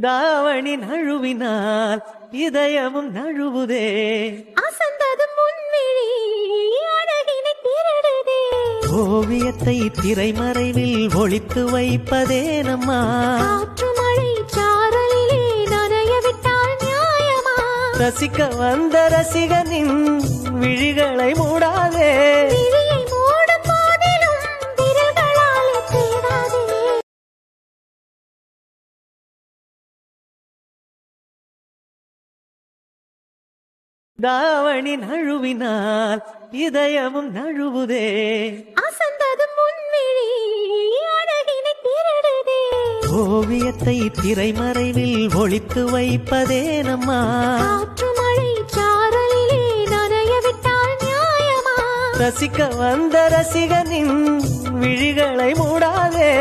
தாவணி நழுவினால் இதயமும் நழுவுதே. அசந்தது முன்விழி அழகினை திருடுதே. ஓவியத்தை திரைமறைவில் ஒளித்து வைப்பதே நம்மா. காற்று மழை சாரலிலே நனைய விட்டால் நியாயமா? ரசிக்க வந்த ரசிகனின் விழிகளை மூடாதே. விழியை மூடும் போதிலும் விரல்களாலே தேடாதே. தாவணி நழுவினால் இதயமும் நழுவுதே. அசந்தது முன்விழி அழகினை திருடுதே. ஓவியத்தை திரைமறைவில் ஒளித்து வைப்பதே நம்மா. காற்று மழை சாரலிலே நனைய விட்டால் நியாயமா? ரசிக்க வந்த ரசிகனின் விழிகளை மூடாதே.